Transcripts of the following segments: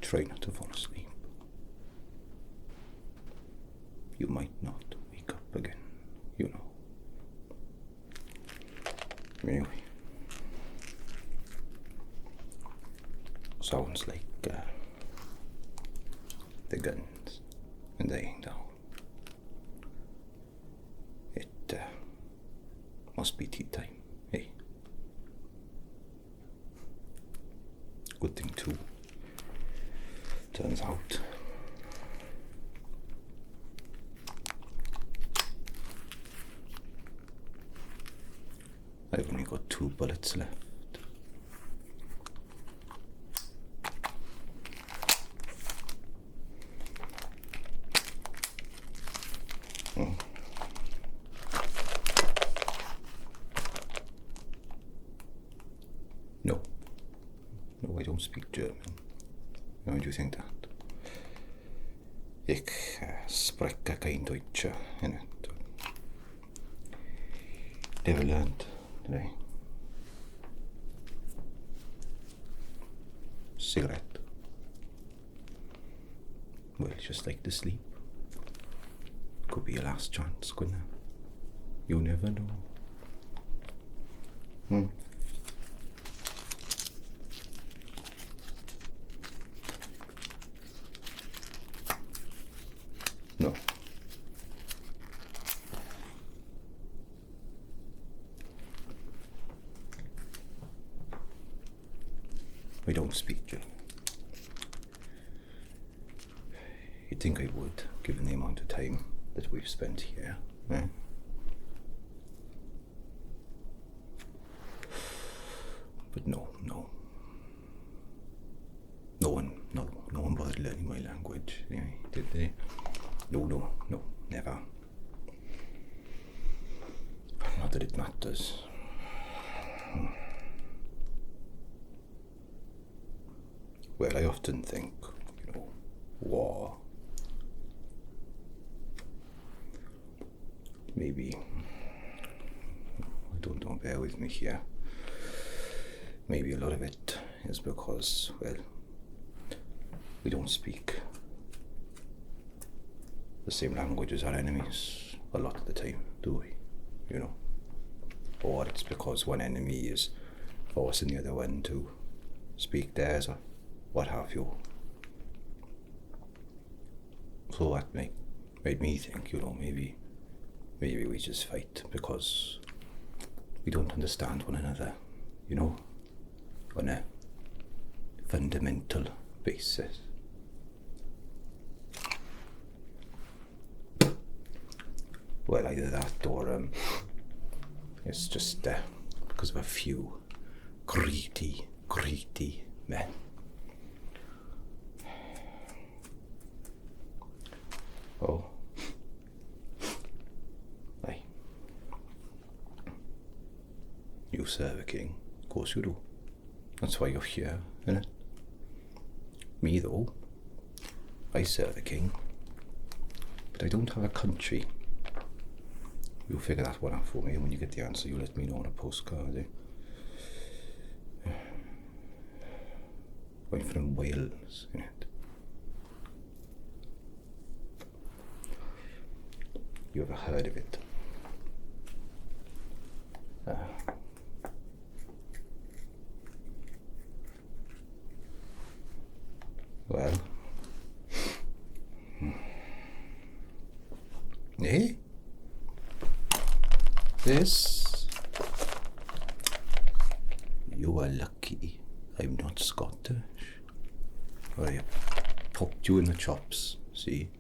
Try not to fall asleep. You might not wake up again, you know. Anyway. Sounds like the guns and dying down. It must be tea time, hey? Good thing too. Turns out I've only got 2 bullets left. No, I don't speak German. Why do you think that? Ik spreche kein Deutsch, innit? Never learned, did I? Cigarette. Well, just like to sleep. Could be your last chance, couldn't it? You never know. No. I don't speak German. You'd think I would, given the amount of time that we've spent here, eh? But no. No one bothered learning my language, did they? No, never. Not that it matters. Well, I often think, war. Maybe, I don't know, bear with me here. Maybe a lot of it is because, well, we don't speak the same language as our enemies a lot of the time, do we? Or it's because one enemy is forcing the other one to speak theirs or what have you. So that made me think, maybe we just fight because we don't understand one another, on a fundamental basis. Well, either that or it's just because of a few greedy men. Oh. Aye. You serve a king. Of course you do. That's why you're here, innit? Me, though, I serve a king. But I don't have a country. You'll figure that one out for me, and when you get the answer, you let me know on a postcard, I'm from Wales, innit? You ever heard of it? Well, this, you are lucky I'm not Scottish. I poked you in the chops, see?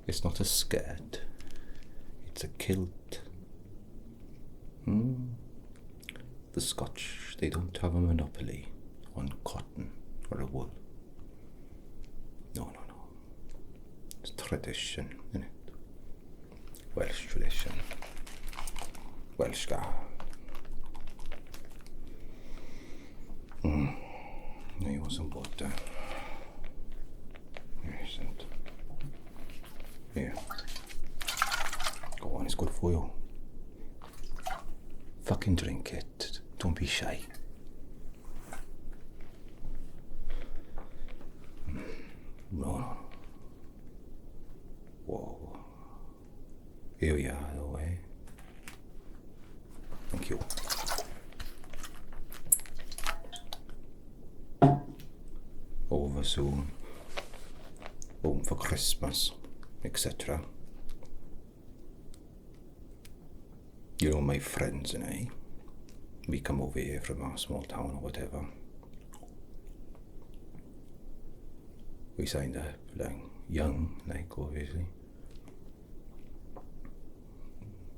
It's not a skirt, it's a kilt. The Scotch, they don't have a monopoly on cotton or a wool. No. It's tradition, isn't it? Welsh tradition. Welsh guy. No, he wasn't butter. There isn't. Here. Go on, it's good for you. Fucking drink it. Don't be shy. No. Whoa. Here we are, though, eh? Thank you. Over soon. Home for Christmas, etc. You know, my friends and I, we come over here from our small town or whatever. We signed up, like, young, like, obviously.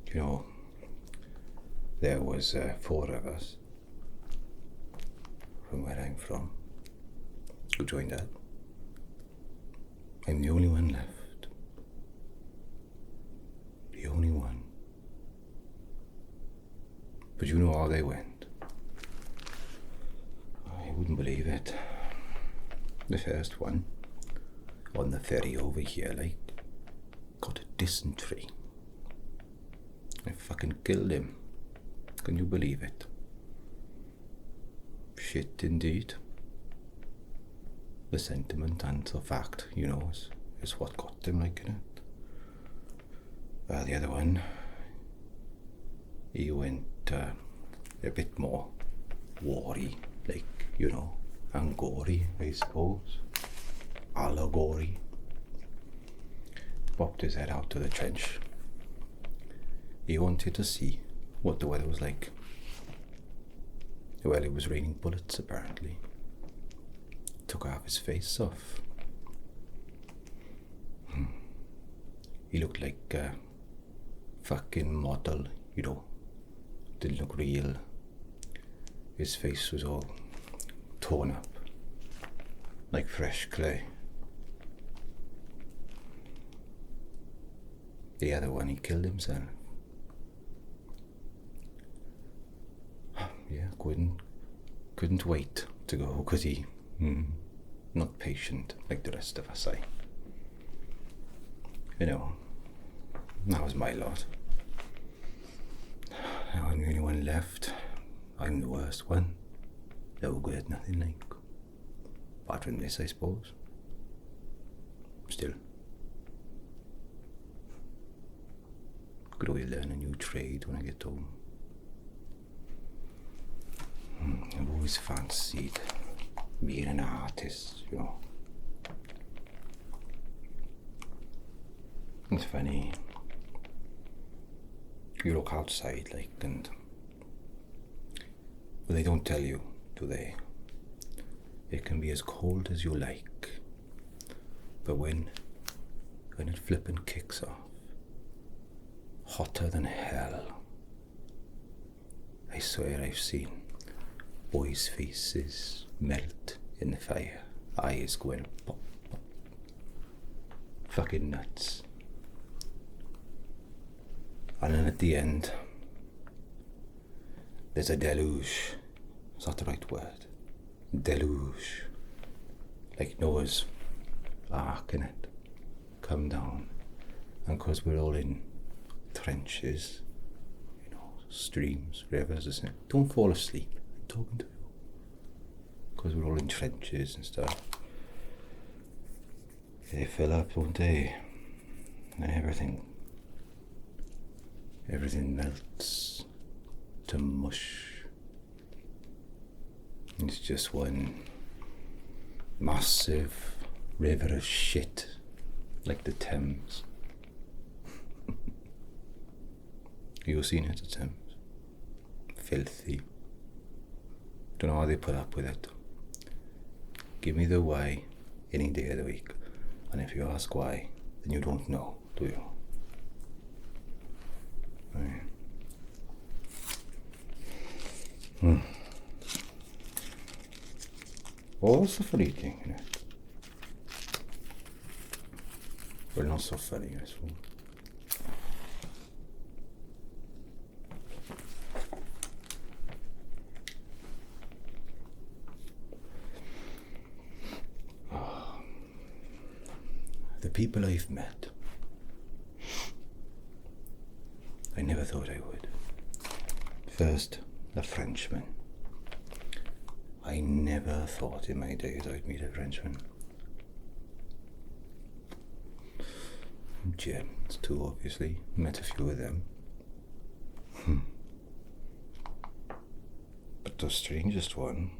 You know, there was 4 of us from where I'm from who joined up. I'm the only one left. The only one. But you know how they went. I wouldn't believe it. The first one, on the ferry over here, like, got a dysentery. I fucking killed him. Can you believe it? Shit, indeed. The sentiment and the fact, you know, is what got him, like, in it. The other one, he went a bit more war-y, like, you know, and gory, I suppose. Allegory. Popped his head out to the trench. He wanted to see what the weather was like. Well, it was raining bullets, apparently. Took half his face off. He looked like a fucking model, you know. Didn't look real. His face was all torn up, like fresh clay. The other one, he killed himself. Yeah, couldn't wait to go, because he, not patient like the rest of us, you know, that was my lot. Now I'm the only one left. I'm the worst one. No good at nothing, like. Apart from this, I suppose. Still. Could always learn a new trade when I get home. I've always fancied being an artist, you know. It's funny. You look outside, like, and well, they don't tell you, do they? It can be as cold as you like, but when it flippin' kicks off, hotter than hell. I swear I've seen boys' faces melt in the fire, eyes going pop, pop. Fucking nuts. And then at the end, there's a deluge. Is that the right word? Deluge. Like Noah's Ark, in it. Come down. And because we're all in trenches, you know, streams, rivers, isn't it? Don't fall asleep. I'm talking to you. Because we're all in trenches and stuff. They fill up, don't they? And everything melts to mush. It's just one massive river of shit, like the Thames. You've seen it, the Thames. Filthy. Don't know how they put up with it. Give me the why any day of the week. And if you ask why, then you don't know, do you? Right. Oh, that's the funny thing, isn't it? Well, not so funny, I suppose. The people I've met, I never thought I would. First, a Frenchman. I never thought in my days I'd meet a Frenchman. Germans too, obviously. Met a few of them. But the strangest one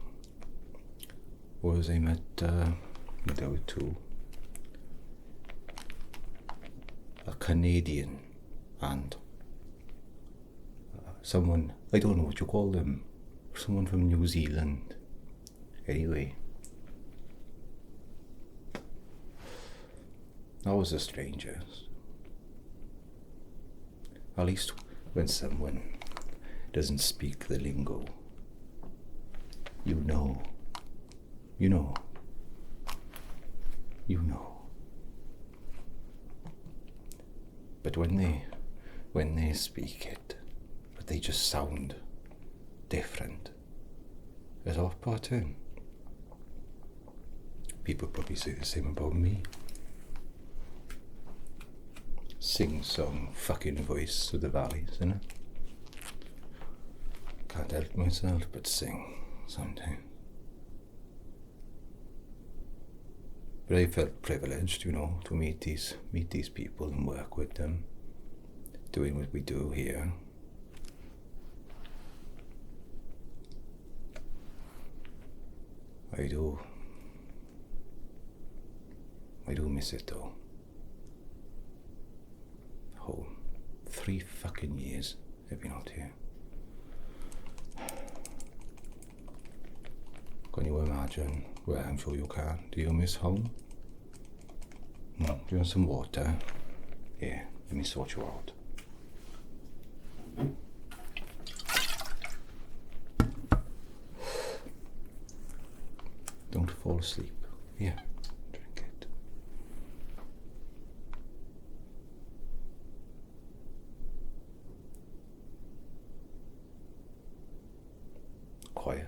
was I met out two. A Canadian and someone, I don't know what you call them, someone from New Zealand. Anyway, that was the strangest. At least when someone doesn't speak the lingo, you know. But when they speak it, but they just sound different. It's off-putting. People probably say the same about me. Sing-song fucking voice of the valleys, innit? Can't help myself but sing sometimes. But I felt privileged, to meet these people and work with them, doing what we do here. I do miss it though. Home. 3 fucking years I've been out here. Can you imagine? Well, I'm sure you can. Do you miss home? Do you want some water? Yeah, let me sort you out. Don't fall asleep. Here, drink it. Quiet.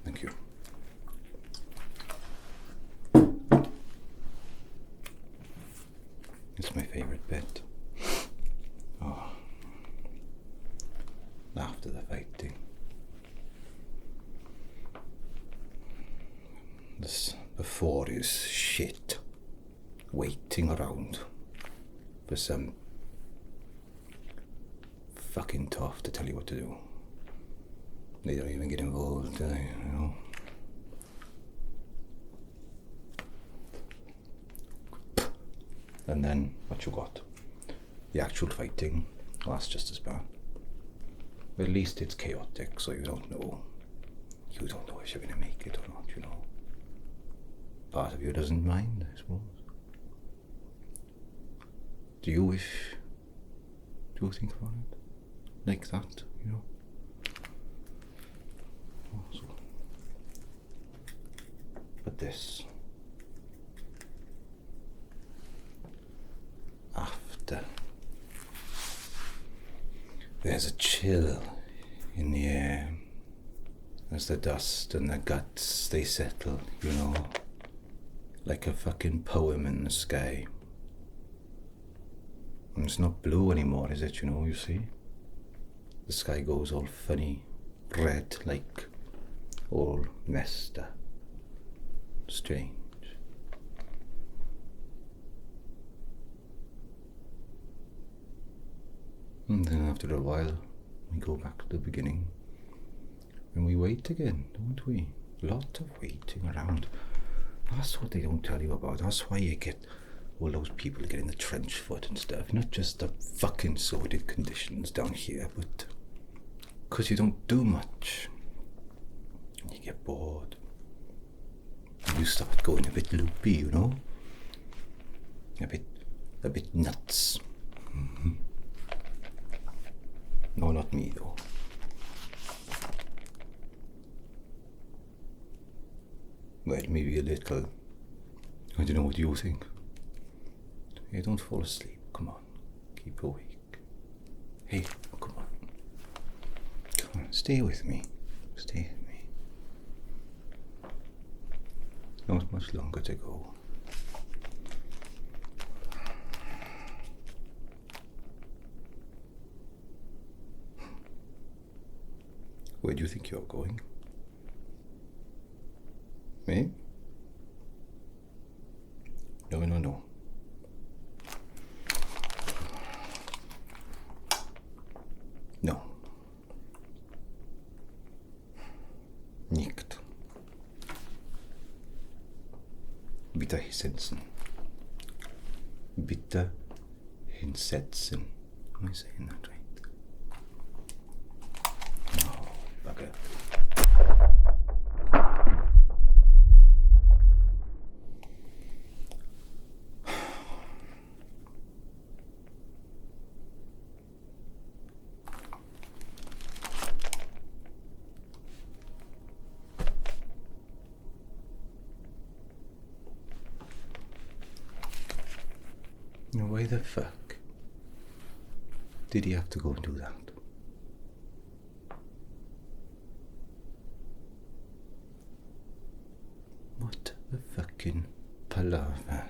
Thank you. It's my favorite bit. Oh. After the fighting. This before is shit. Waiting around for some fucking tough to tell you what to do. They don't even get involved, do they? And then what you got? The actual fighting. Well, that's just as bad. But at least it's chaotic, so you don't know if you're gonna make it or not. Part of you doesn't mind, I suppose. Do you think about it like that? Also. But this, after, there's a chill in the air as the dust and the guts, they settle, like a fucking poem in the sky. And it's not blue anymore, is it, you see? The sky goes all funny, red, like all messed up. Strange. And then after a while, we go back to the beginning. And we wait again, don't we? A lot of waiting around. That's what they don't tell you about. That's why you get all those people getting the trench foot and stuff. Not just the fucking sordid conditions down here, but because you don't do much. You get bored. You start going a bit loopy, A bit nuts. Mm-hmm. No, not me though. Well, maybe a little. I don't know what you think. Hey, don't fall asleep. Come on. Keep awake. Hey, come on. Come on, stay with me. Stay with me. Not much longer to go. Where do you think you're going? Me? No. No. Nicht. Bitte hinsetzen. Bitte hinsetzen. Am I saying that right? No, bugger. Why the fuck did he have to go and do that? What a fucking palaver.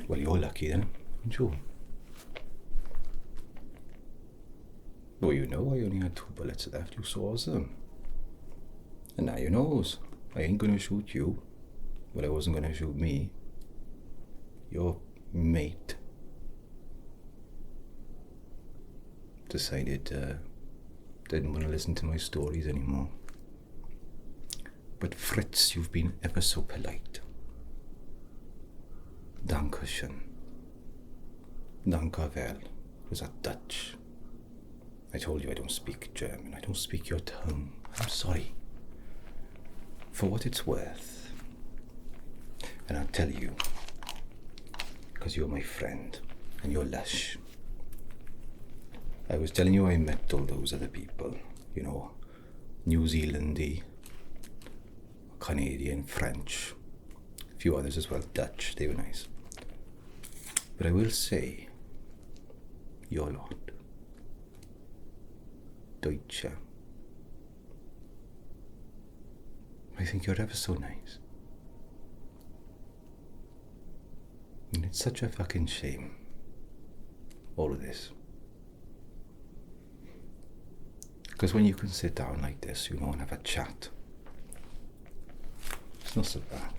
Well, you're lucky then, aren't you? Well, you know I only had 2 bullets left, you saw them. And now you knows, I ain't gonna shoot you. Well, I wasn't gonna shoot me. Your mate decided didn't want to listen to my stories anymore. But Fritz, you've been ever so polite. Dankeschön. Danke wel. Was that Dutch? I told you I don't speak German. I don't speak your tongue. I'm sorry. For what it's worth. And I'll tell you, because you're my friend, and you're lush. I was telling you I met all those other people, you know, New Zealandy, Canadian, French, a few others as well, Dutch, they were nice. But I will say, your lot, Deutsche, I think you're ever so nice. And it's such a fucking shame, all of this. Because when you can sit down like this, you know, and have a chat, it's not so bad.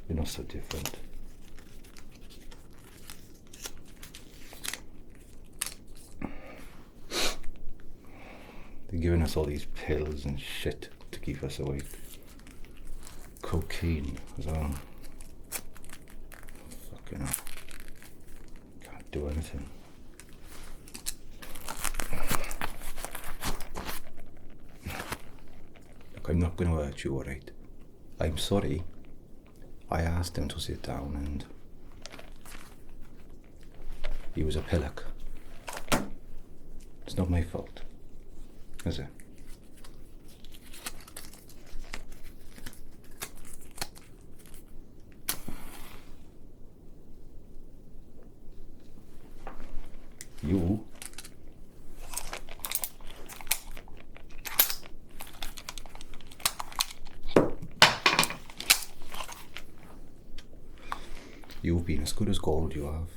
You're not so different. They're giving us all these pills and shit to keep us awake. Cocaine as well. Can't do anything. Look, I'm not going to hurt you, alright? I'm sorry. I asked him to sit down and he was a pillock. It's not my fault, is it? You You've been as good as gold, you have.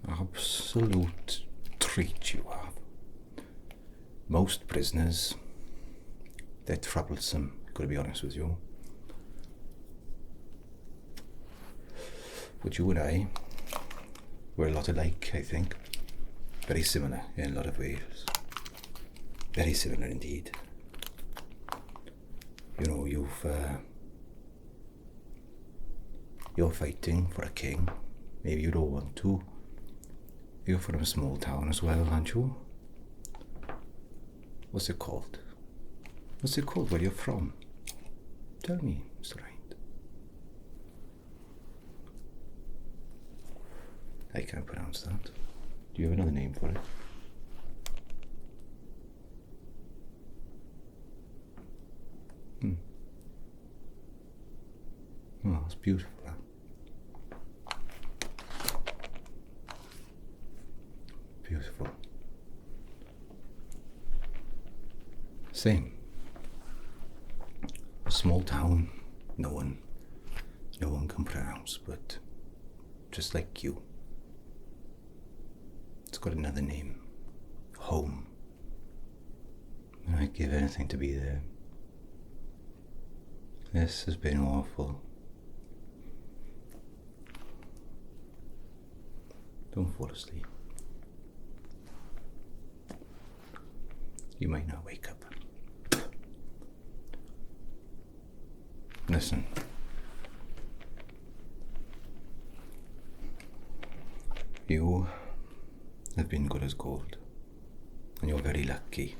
Absolute treat you have. Most prisoners, they're troublesome, gotta be honest with you. But you and I, we're a lot alike, I think. Very similar in a lot of ways. Very similar indeed. You know, you're fighting for a king. Maybe you don't want to. You're from a small town as well, aren't you? What's it called? What's it called where you're from? Tell me, Mr. Right. I can't pronounce that. Do you have another name for it? Oh, it's beautiful. That. Beautiful. Same. A small town, no one can pronounce, but just like you. It's got another name. Home. And I'd give anything to be there. This has been awful. Don't fall asleep. You might not wake up. Listen. You have been good as gold. And you're very lucky.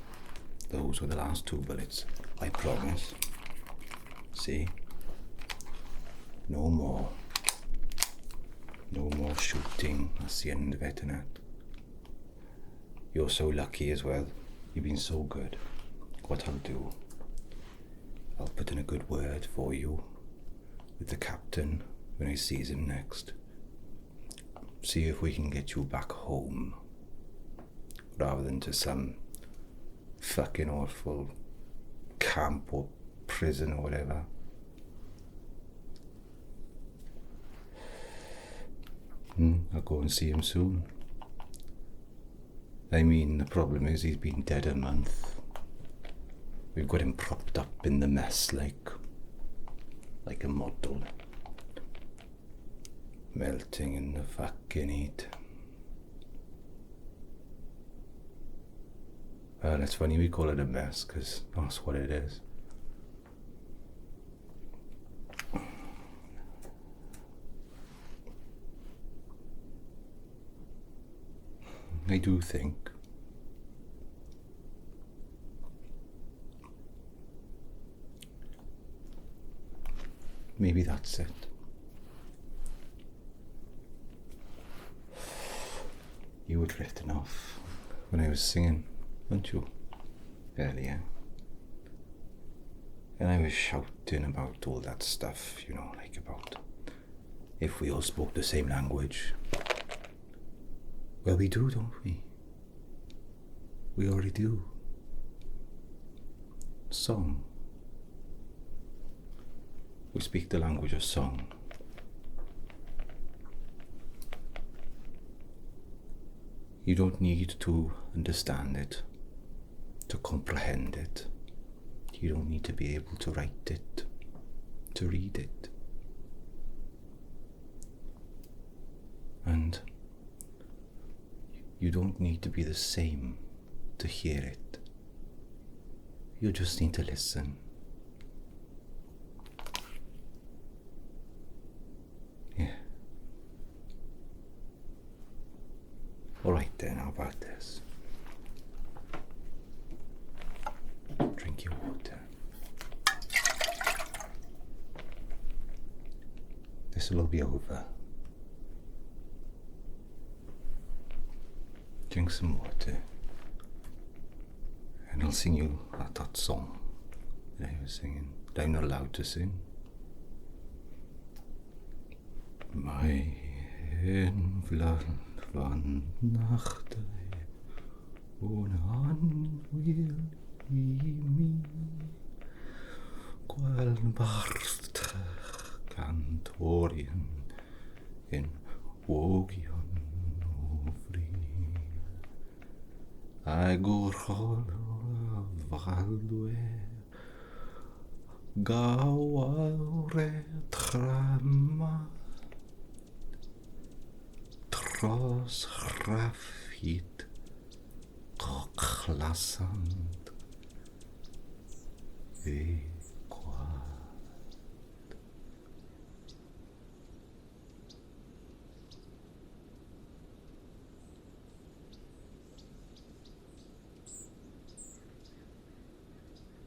Those were the last 2 bullets. I promise. See? No more. No more shooting. That's the end of it, innit? You're so lucky as well. You've been so good. What I'll do, I'll put in a good word for you with the captain when I sees him next. See if we can get you back home rather than to some fucking awful camp or prison or whatever. I'll go and see him soon. I mean, the problem is he's been dead a month. We've got him propped up in the mess like a model. Melting in the fucking heat. Well, it's funny we call it a mess, because that's what it is. I do think maybe that's it. You were drifting off when I was singing, weren't you? Earlier. And I was shouting about all that stuff, like about if we all spoke the same language. Well, we do, don't we? We already do. Song. We speak the language of song. You don't need to understand it, to comprehend it. You don't need to be able to write it, to read it. And you don't need to be the same to hear it. You just need to listen. Yeah. Alright then, how about this? Drink your water. This will all be over. Drink some water, and I'll sing you that song that I was singing, that I'm not allowed to sing. My invland van nacht, onhanwil mi, quel barst cantorian in wogion. Agor valdwe gawre trama tros rafit klasan